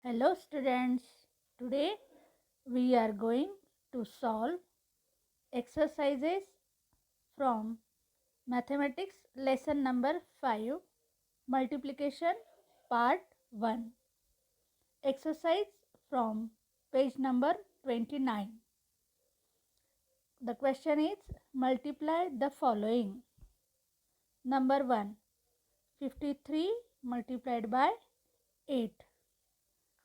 Hello students, today we are going to solve exercises from mathematics lesson number 5 multiplication part 1. Exercise from page number 29. The question is multiply the following. Number 1, 53 multiplied by 8.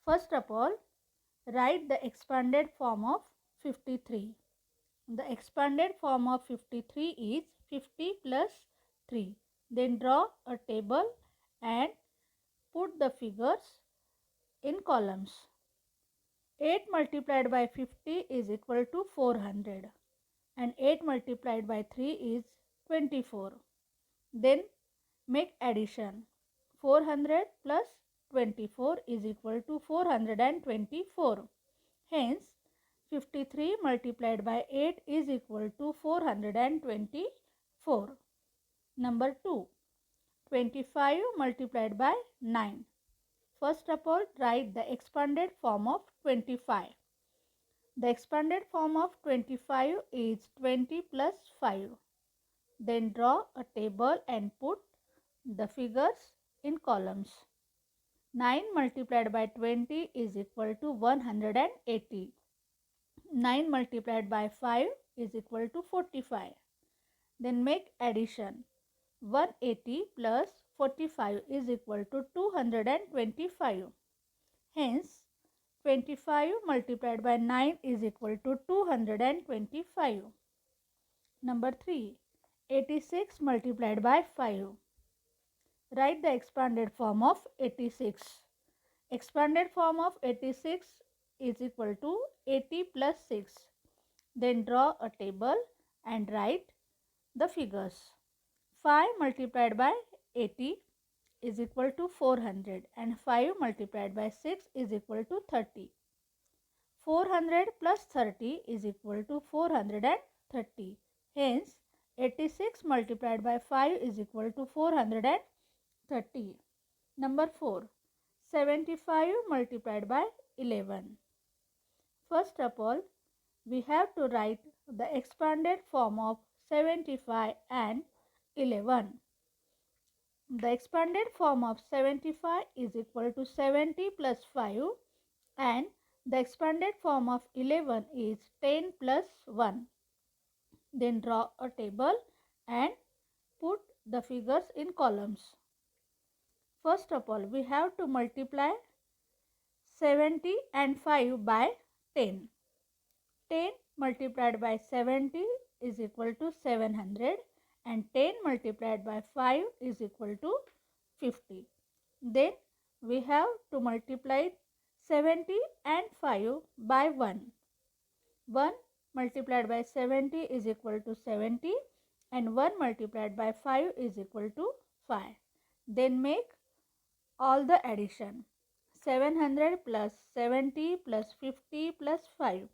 First of all, write the expanded form of 53. The expanded form of 53 is 50 plus 3. Then draw a table and put the figures in columns. 8 multiplied by 50 is equal to 400 and 8 multiplied by 3 is 24. Then make addition. 400 plus 24 is equal to 424. Hence, 53 multiplied by 8 is equal to 424. Number 2, 25 multiplied by 9. First of all, write the expanded form of 25. The expanded form of 25 is 20 plus 5. Then draw a table and put the figures in columns. 9 multiplied by 20 is equal to 180. 9 multiplied by 5 is equal to 45. Then make addition. 180 plus 45 is equal to 225. Hence, 25 multiplied by 9 is equal to 225. Number 3. 86 multiplied by 5. Write the expanded form of 86. Expanded form of 86 is equal to 80 plus 6. Then draw a table and write the figures. 5 multiplied by 80 is equal to 400 and 5 multiplied by 6 is equal to 30. 400 plus 30 is equal to 430. Hence, 86 multiplied by 5 is equal to 430. Number 4. 75 multiplied by 11. First of all, we have to write the expanded form of 75 and 11. The expanded form of 75 is equal to 70 plus 5 and the expanded form of 11 is 10 plus 1. Then draw a table and put the figures in columns. First of all, we have to multiply 70 and 5 by 10. 10 multiplied by 70 is equal to 700 and 10 multiplied by 5 is equal to 50. Then we have to multiply 70 and 5 by 1. 1 multiplied by 70 is equal to 70 and 1 multiplied by 5 is equal to 5. Then make all the addition. 700 plus 70 plus 50 plus 5.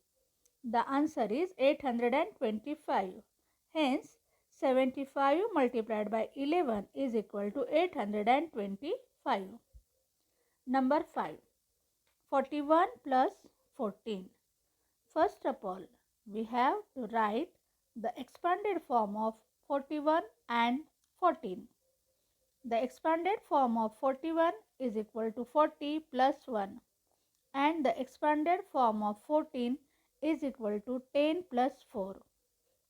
The answer is 825. Hence, 75 multiplied by 11 is equal to 825. Number 5. 41 plus 14. First of all, we have to write the expanded form of 41 and 14. The expanded form of 41 is equal to 40 plus 1 and the expanded form of 14 is equal to 10 plus 4.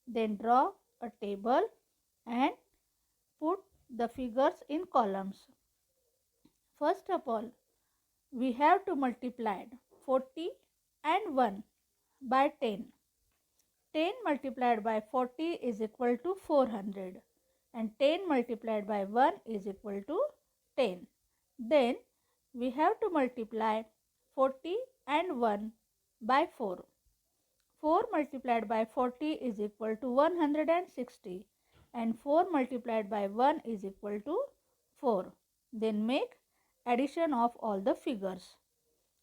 Then draw a table and put the figures in columns. First of all, we have to multiply 40 and 1 by 10. 10 multiplied by 40 is equal to 400 and 10 multiplied by 1 is equal to 10. Then we have to multiply 40 and 1 by 4. 4 multiplied by 40 is equal to 160 and 4 multiplied by 1 is equal to 4. Then make addition of all the figures.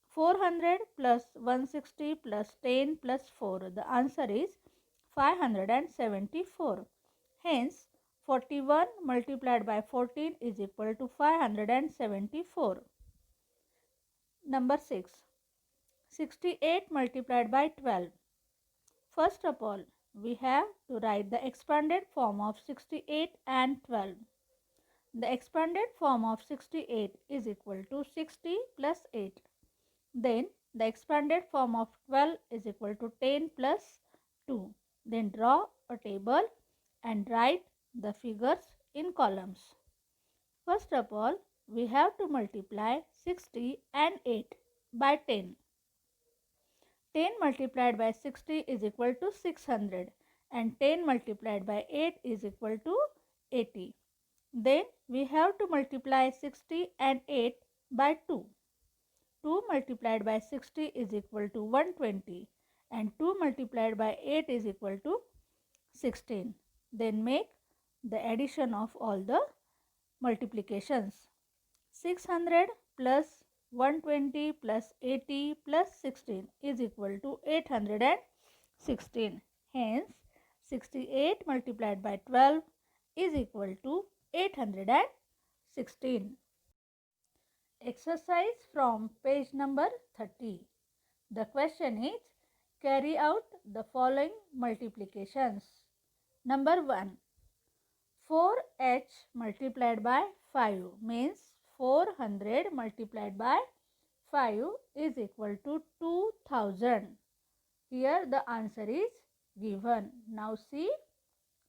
400 plus 160 plus 10 plus 4. The answer is 574. Hence, 41 multiplied by 14 is equal to 574. Number 6. 68 multiplied by 12. First of all, we have to write the expanded form of 68 and 12. The expanded form of 68 is equal to 60 plus 8. Then the expanded form of 12 is equal to 10 plus 2. Then draw a table and write the figures in columns. First of all, we have to multiply 60 and 8 by 10. 10 multiplied by 60 is equal to 600 and 10 multiplied by 8 is equal to 80. Then we have to multiply 60 and 8 by 2. 2 multiplied by 60 is equal to 120 and 2 multiplied by 8 is equal to 16. Then make the addition of all the multiplications. 600 plus 120 plus 80 plus 16 is equal to 816. Hence, 68 multiplied by 12 is equal to 816. Exercise from page number 30. The question is, carry out the following multiplications. Number 1. 4h multiplied by 5 means 400 multiplied by 5 is equal to 2000. Here the answer is given. Now see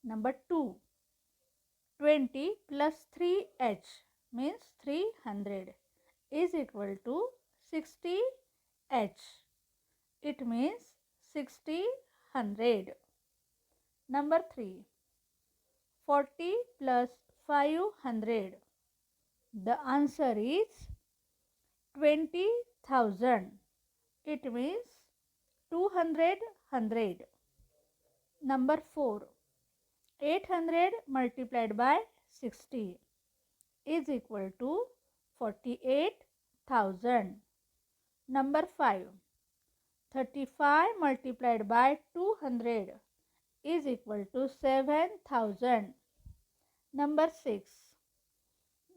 number 2. 20 plus 3h means 300 is equal to 60h. It means 60 100. Number 3. 40 plus 500. The answer is 20,000. It means 200. Number 4. 800 multiplied by 60 is equal to 48,000. Number 5. 35 multiplied by 200 is equal to 7,000. Number 6.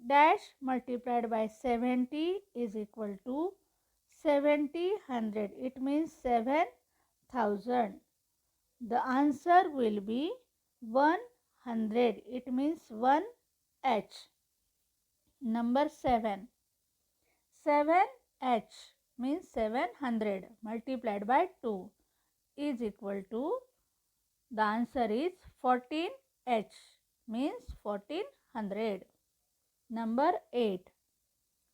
Dash multiplied by 70 is equal to 70 100. It means 7,000. The answer will be 100. It means 1h. Number 7. 7h means 700 multiplied by 2 is equal to, the answer is 14h means 1400. Number 8.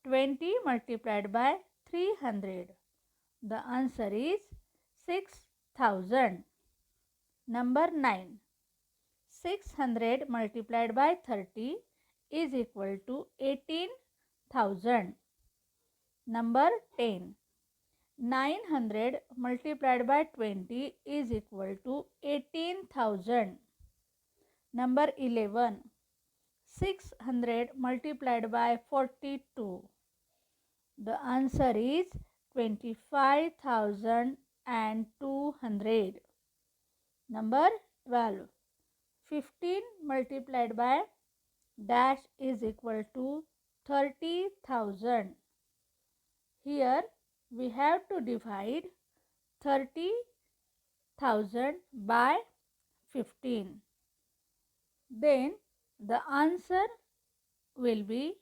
20 multiplied by 300. The answer is 6,000. Number 9. 600 multiplied by 30 is equal to 18,000. Number 10. 900 multiplied by 20 is equal to 18,000. Number 11. 600 multiplied by 42. The answer is 25,200. Number 12. 15 multiplied by dash is equal to 30,000. Here we have to divide 30,000 by 15. Then the answer will be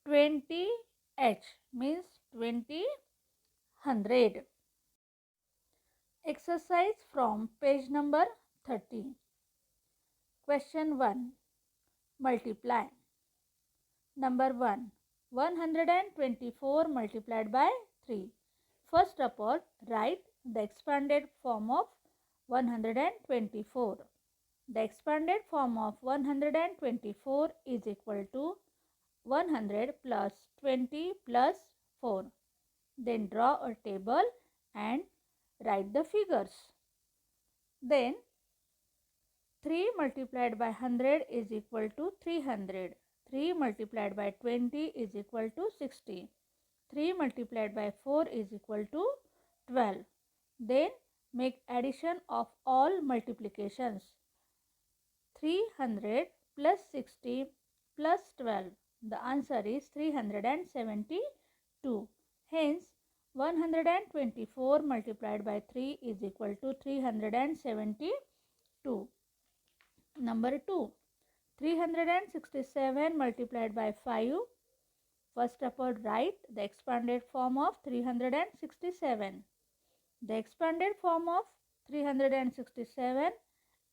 20h means 20,100. Exercise from page number 30. Question 1. Multiply. Number 1. 124 multiplied by 3. First of all, write the expanded form of 124. The expanded form of 124 is equal to 100 plus 20 plus 4. Then draw a table and write the figures. Then 3 multiplied by 100 is equal to 300. 3 multiplied by 20 is equal to 60. 3 multiplied by 4 is equal to 12. Then make addition of all multiplications. 300 plus 60 plus 12. The answer is 372. Hence, 124 multiplied by 3 is equal to 372. Number 2. 367 multiplied by 5. First of all, write the expanded form of 367. The expanded form of 367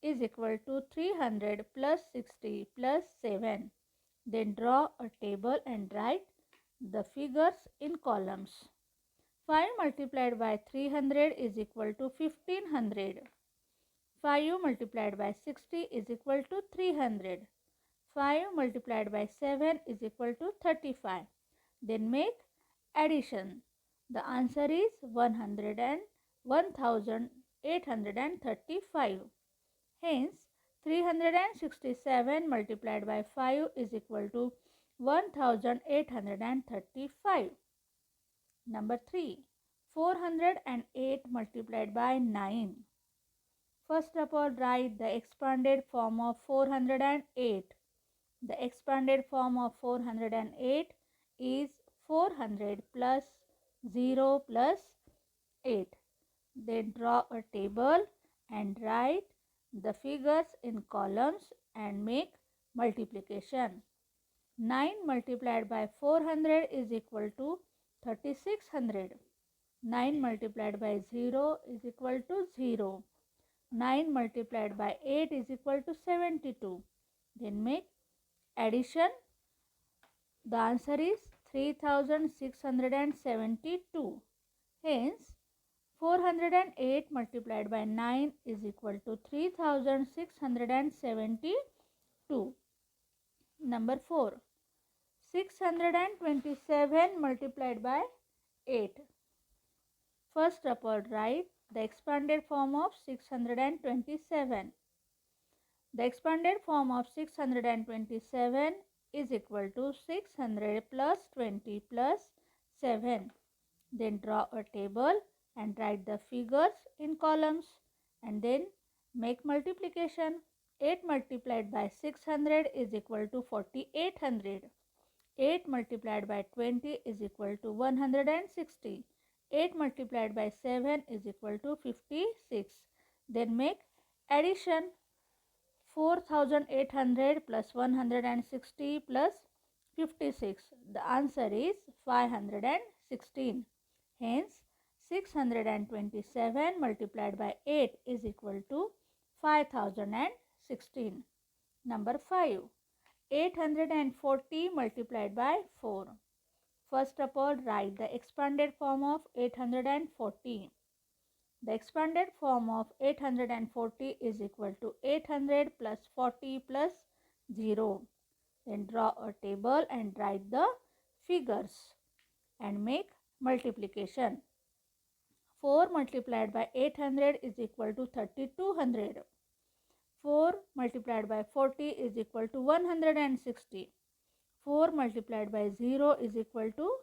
is equal to 300 plus 60 plus 7. Then draw a table and write the figures in columns. 5 multiplied by 300 is equal to 1500. 5 multiplied by 60 is equal to 300. 5 multiplied by 7 is equal to 35. Then make addition. The answer is 1835. Hence, 367 multiplied by 5 is equal to 1835. Number 3. 408 multiplied by 9. First of all, write the expanded form of 408. The expanded form of 408 is 400 plus 0 plus 8. Then draw a table and write the figures in columns and make multiplication. 9 multiplied by 400 is equal to 3600. 9 multiplied by 0 is equal to 0. 9 multiplied by 8 is equal to 72. Then make addition. The answer is 3672. Hence, 408 multiplied by 9 is equal to 3672. Number 4. 627 multiplied by 8. First of all, write the expanded form of 627. The expanded form of 627 is equal to 600 plus 20 plus 7. Then draw a table and write the figures in columns and then make multiplication. 8 multiplied by 600 is equal to 4800. 8 multiplied by 20 is equal to 160. 8 multiplied by 7 is equal to 56. Then make addition. 4800 plus 160 plus 56. The answer is 516. Hence, 627 multiplied by 8 is equal to 5016. Number 5. 840 multiplied by 4. First of all, write the expanded form of 840. The expanded form of 840 is equal to 800 plus 40 plus 0. Then draw a table and write the figures and make multiplication. 4 multiplied by 800 is equal to 3200. 4 multiplied by 40 is equal to 160. 4 multiplied by 0 is equal to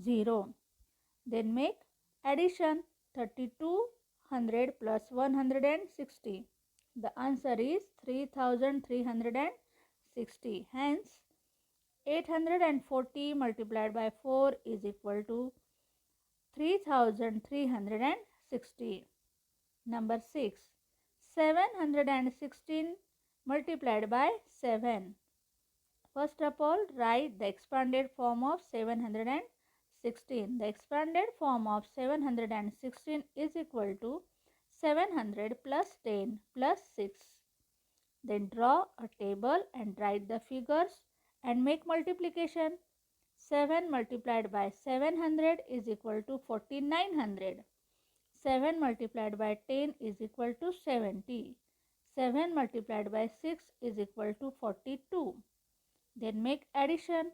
0. Then make addition. 3200 plus 160. The answer is 3360. Hence, 840 multiplied by 4 is equal to 3360. Number 6. 716 multiplied by 7. First of all, write the expanded form of 716. The expanded form of 716 is equal to 700 plus 10 plus 6. Then draw a table and write the figures and make multiplication. 7 multiplied by 700 is equal to 4900. 7 multiplied by 10 is equal to 70. 7 multiplied by 6 is equal to 42. Then make addition.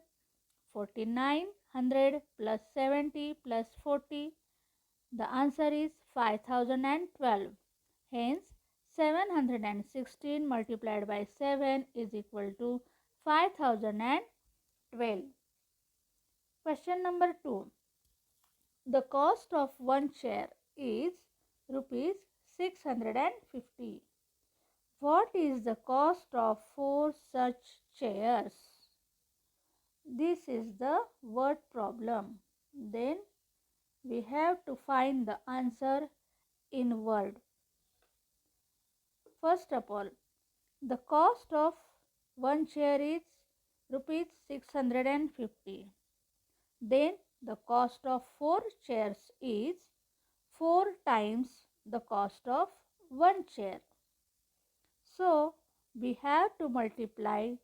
4900 plus 70 plus 40. The answer is 5012. Hence, 716 multiplied by 7 is equal to 5012. Question number 2. The cost of one chair is rupees 650. What is the cost of 4 such chairs? This is the word problem. Then we have to find the answer in word. First of all, the cost of one chair is rupees 650. Then the cost of 4 chairs is 4 times the cost of one chair. So, we have to multiply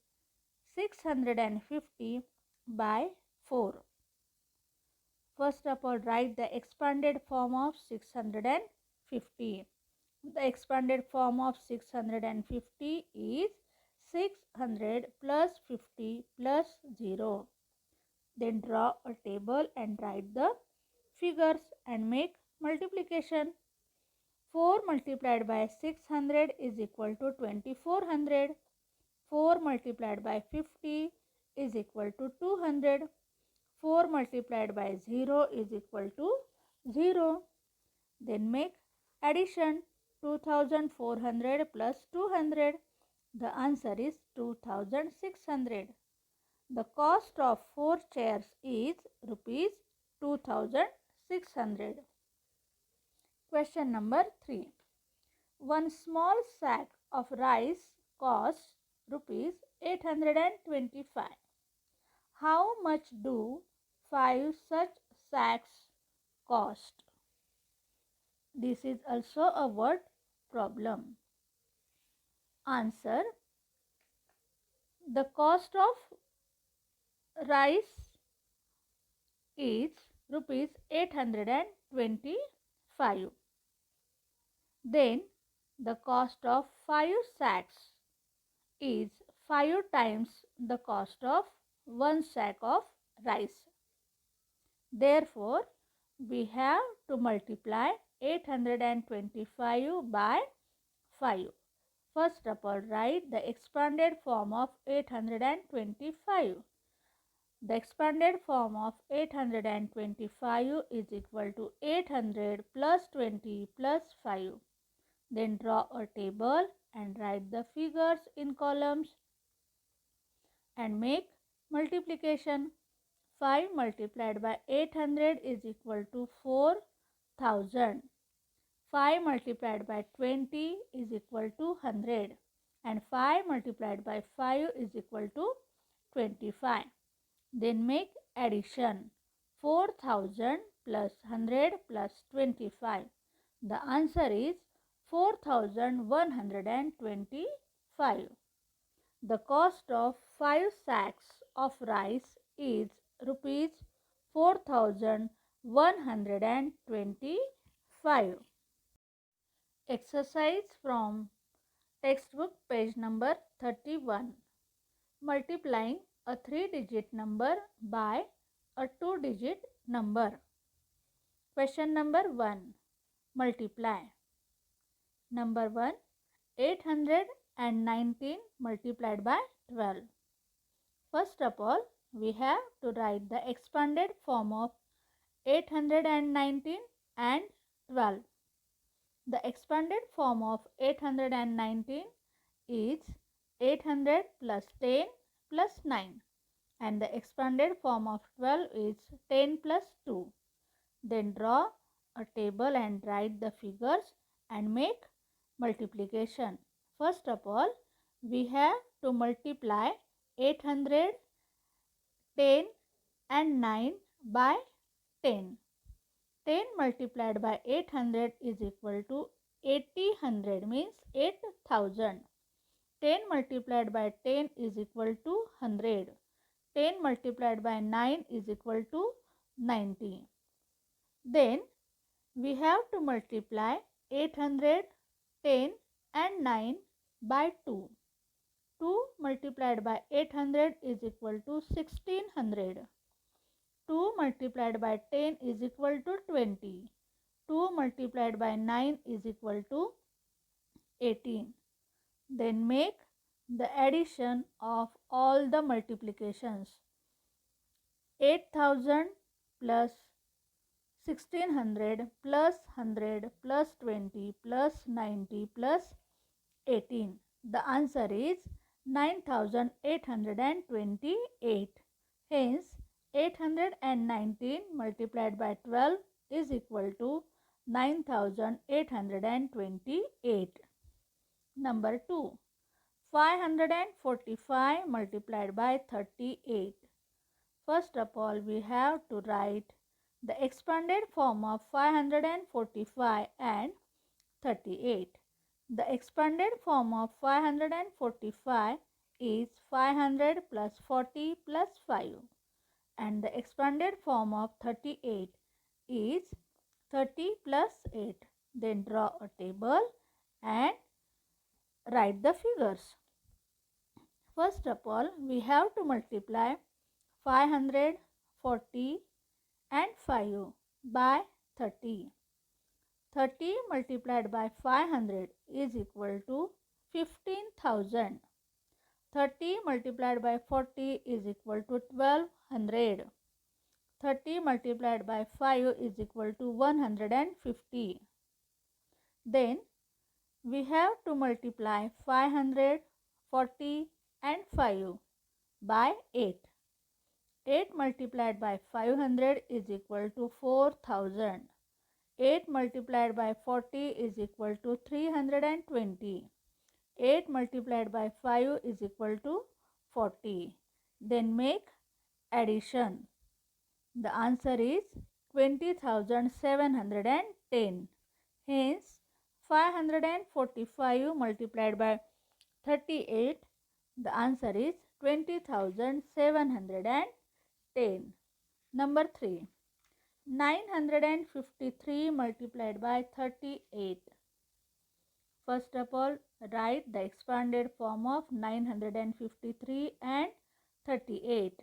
650 by 4. First of all, write the expanded form of 650. The expanded form of 650 is 600 plus 50 plus 0. Then draw a table and write the figures and make multiplication. 4 multiplied by 600 is equal to 2400. 4 multiplied by 50 is equal to 200. 4 multiplied by 0 is equal to 0. Then make addition. 2400 plus 200. The answer is 2600. The cost of 4 chairs is rupees 2600. Question number 3. One small sack of rice costs rupees 825. How much do 5 such sacks cost? This is also a word problem. Answer. The cost of rice is rupees 825. Then the cost of 5 sacks is 5 times the cost of 1 sack of rice. Therefore, we have to multiply 825 by 5. First of all, write the expanded form of 825. The expanded form of 825 is equal to 800 plus 20 plus 5. Then draw a table and write the figures in columns and make multiplication. 5 multiplied by 800 is equal to 4000. 5 multiplied by 20 is equal to 100 and 5 multiplied by 5 is equal to 25. Then make addition. 4000 plus 100 plus 25. The answer is 4125. The cost of 5 sacks of rice is rupees 4125. Exercise from textbook page number 31. Multiplying a 3-digit number by a 2-digit number. Question number 1. Multiply. Number 1. 819 multiplied by 12. First of all, we have to write the expanded form of 819 and 12. The expanded form of 819 is 800 plus 10 plus 9 and the expanded form of 12 is 10 plus 2. Then draw a table and write the figures and make multiplication. First of all, we have to multiply 800, 10 and 9 by 10. 10 multiplied by 800 is equal to 8000 means 8000. 10 multiplied by 10 is equal to 100. 10 multiplied by 9 is equal to 90. Then we have to multiply 800, 10 and 9 by 2. 2 multiplied by 800 is equal to 1600. 2 multiplied by 10 is equal to 20. 2 multiplied by 9 is equal to 18. Then make the addition of all the multiplications. 8000 plus 1600 plus 100 plus 20 plus 90 plus 18. The answer is 9828. Hence, 819 multiplied by 12 is equal to 9828. Number 2. 545 multiplied by 38. First of all, we have to write the expanded form of 545 and 38. The expanded form of 545 is 500 plus 40 plus 5, and the expanded form of 38 is 30 plus 8. Then draw a table and write the figures. First of all, we have to multiply 540 and 5 by 30. 30 multiplied by 500 is equal to 15,000. 30 multiplied by 40 is equal to 1200. 30 multiplied by 5 is equal to 150. Then we have to multiply 540 and 5 by 8. 8 multiplied by 500 is equal to 4000. 8 multiplied by 40 is equal to 320. 8 multiplied by 5 is equal to 40. Then make addition. The answer is 20,710. Hence, 545 multiplied by 38, the answer is 20,710. Number 3. 953 multiplied by 38. First of all, write the expanded form of 953 and 38.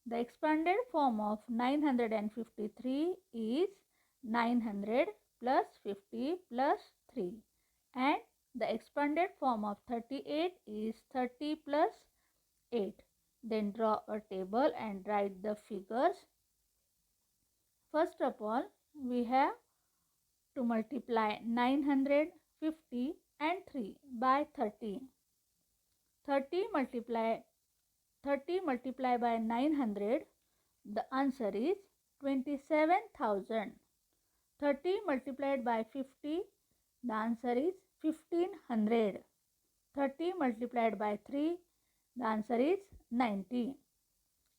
The expanded form of 953 is 900 plus 50 plus 3, and the expanded form of 38 is 30 plus 8. Then draw a table and write the figures. First of all, we have to multiply 950 and 3 by 30. 30 multiply by 900, the answer is 27,000. 30 multiplied by 50, the answer is 1500. 30 multiplied by 3, the answer is 90.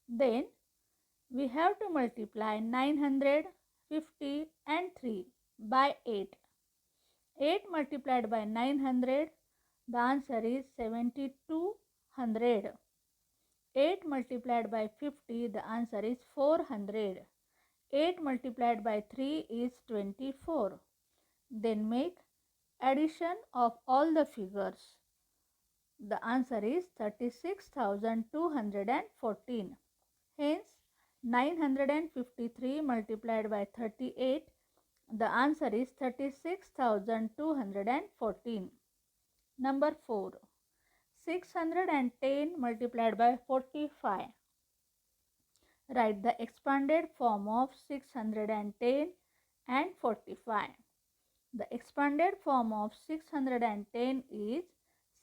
Then we have to multiply 950 and 3 by 8. 8 multiplied by 900, the answer is 7200. 8 multiplied by 50, the answer is 400. 8 multiplied by 3 is 24. Then make addition of all the figures. The answer is 36,214. Hence, 953 multiplied by 38, the answer is 36,214. Number 4. 610 multiplied by 45. Write the expanded form of 610 and 45. The expanded form of 610 is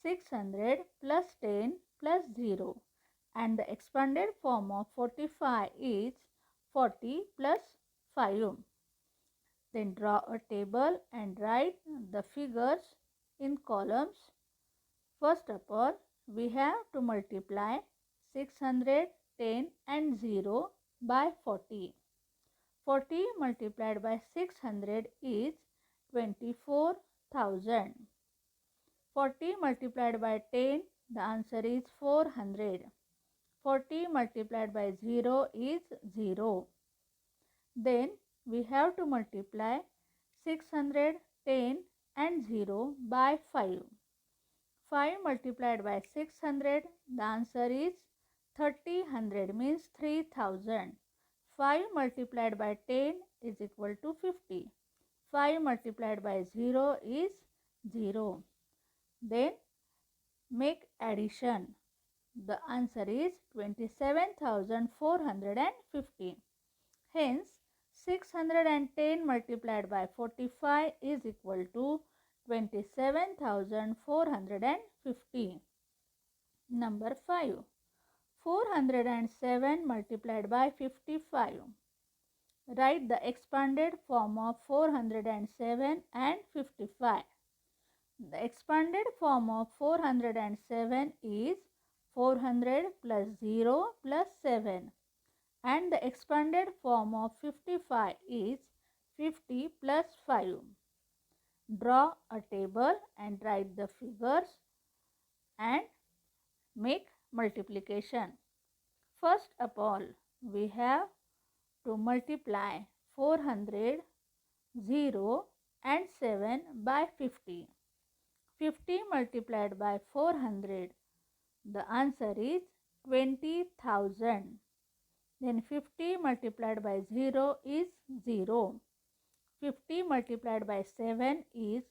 600 plus 10 plus 0, and the expanded form of 45 is 40 plus 5. Then draw a table and write the figures in columns. First of all, we have to multiply 610 and 0 by 40. 40 multiplied by 600 is 24,000. 40 multiplied by 10, the answer is 400. 40 multiplied by 0 is 0. Then we have to multiply 610 and 0 by 5. 5 multiplied by 600, the answer is 3000, means 3000. 5 multiplied by 10 is equal to 50. 5 multiplied by 0 is 0. Then make addition. The answer is 27,450. Hence, 610 multiplied by 45 is equal to 27,450. Number 5. 407 multiplied by 55. Write the expanded form of 407 and 55. The expanded form of 407 is 400 plus 0 plus 7, and the expanded form of 55 is 50 plus 5. Draw a table and write the figures and make multiplication. First of all, we have to multiply 400, 0 and 7 by 50. 50 multiplied by 400, the answer is 20,000. Then 50 multiplied by 0 is 0. 50 multiplied by 7 is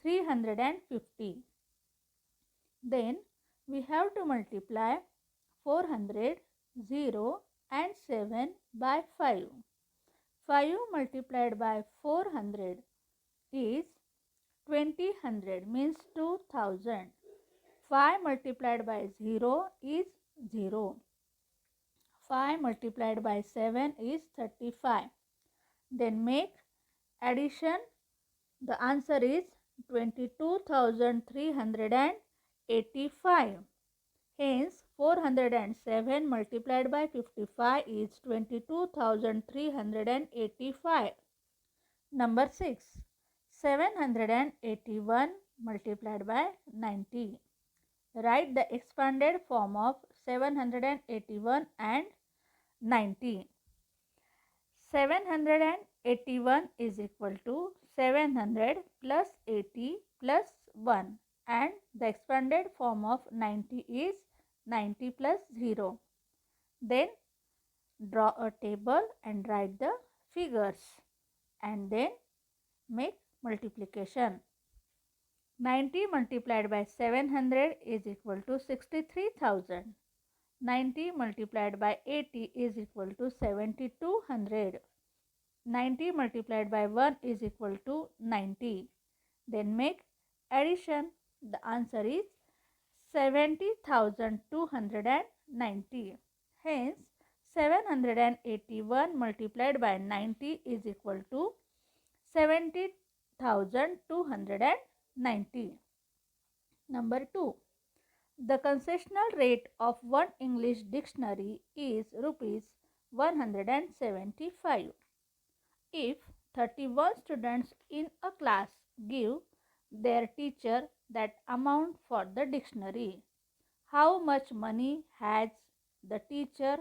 350. Then we have to multiply 400, 0 and 7 by 5. 5 multiplied by 400 is 2000 means 2000. 5 multiplied by 0 is 0. 5 multiplied by 7 is 35. Then make addition. The answer is 22,385. Hence, 407 multiplied by 55 is 22,385. Number 6. 781 multiplied by 90. Write the expanded form of 781 and 90. 781 is equal to 700 plus 80 plus 1, and the expanded form of 90 is 90 plus 0. Then draw a table and write the figures and then make multiplication. 90 multiplied by 700 is equal to 63,000. 90 multiplied by 80 is equal to 7,200. 90 multiplied by 1 is equal to 90. Then make addition. The answer is 70,290. Hence, 781 multiplied by 90 is equal to 70,290. Number 2. The concessional rate of one English dictionary is rupees 175. If 31 students in a class give their teacher that amount for the dictionary, how much money has the teacher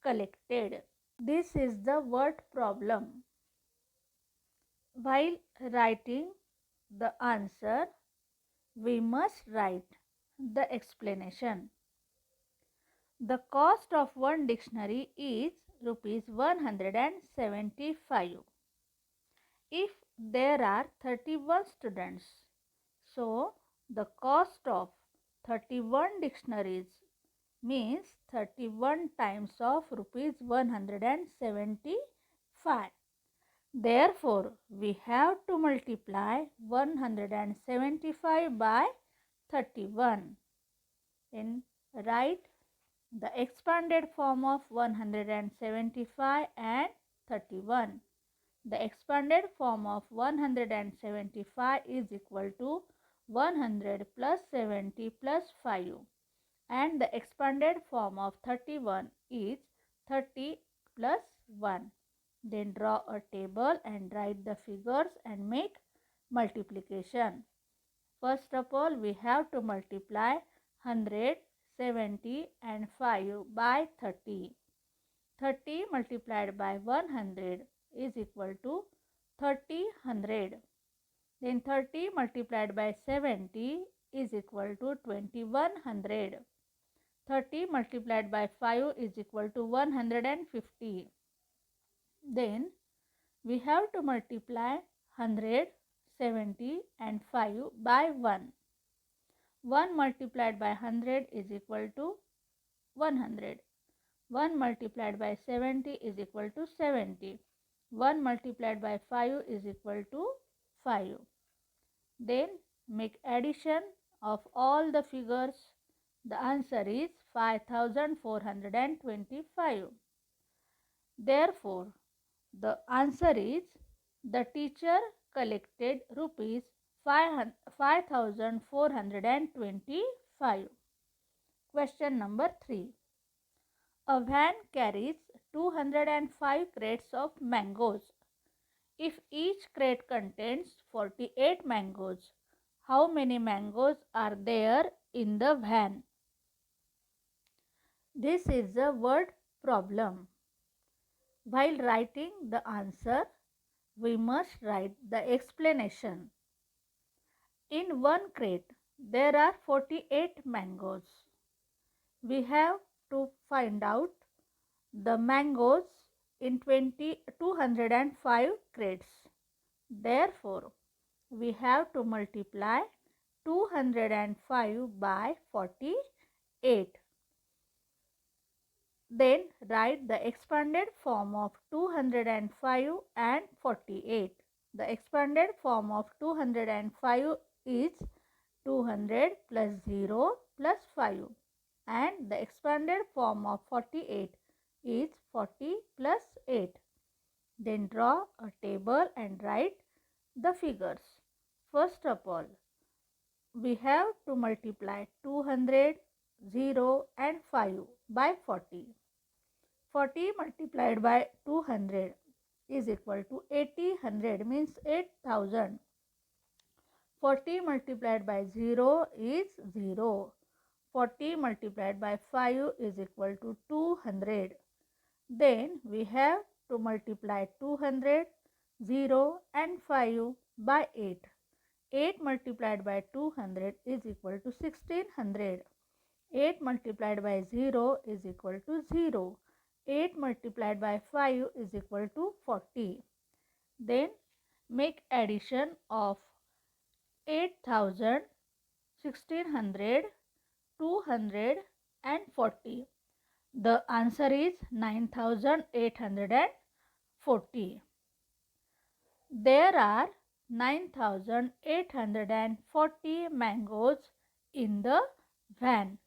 collected? This is the word problem. While writing the answer, we must write the explanation. The cost of one dictionary is rupees 175. If there are 31 students, so the cost of 31 dictionaries means 31 times of rupees 175. Therefore, we have to multiply 175 by 31. Then write the expanded form of 175 and 31. The expanded form of 175 is equal to 100 plus 70 plus 5, and the expanded form of 31 is 30 plus 1. Then draw a table and write the figures and make multiplication. First of all, we have to multiply 100, 70 and 5 by 30. 30 multiplied by 100 is equal to 3000. Then 30 multiplied by 70 is equal to 2100. 30 multiplied by 5 is equal to 150. Then we have to multiply 100, 70 and 5 by 1. 1 multiplied by 100 is equal to 100. 1 multiplied by 70 is equal to 70. 1 multiplied by 5 is equal to 5. Then make addition of all the figures. The answer is 5,425. Therefore, The answer is the teacher collected rupees 5,425. Question number 3. A van carries 205 crates of mangoes. If each crate contains 48 mangoes, how many mangoes are there in the van? This is a word problem. While writing the answer, we must write the explanation. In one crate, there are 48 mangoes. We have to find out the mangoes in 205 crates. Therefore, we have to multiply 205 by 48. Then write the expanded form of 205 and 48. The expanded form of 205 is 200 plus 0 plus 5, and the expanded form of 48 is 40 plus 8. Then draw a table and write the figures. First of all, we have to multiply 200, 0 and 5 by 40. 40 multiplied by 200 is equal to 80. 100 means 8,000. 40 multiplied by 0 is 0. 40 multiplied by 5 is equal to 200. Then we have to multiply 200, 0 and 5 by 8. 8 multiplied by 200 is equal to 1600. 8 multiplied by 0 is equal to 0. 8 multiplied by 5 is equal to 40. Then make addition of 8,000, 1600, 200 and 40. The answer is 9,840. There are 9,840 mangoes in the van.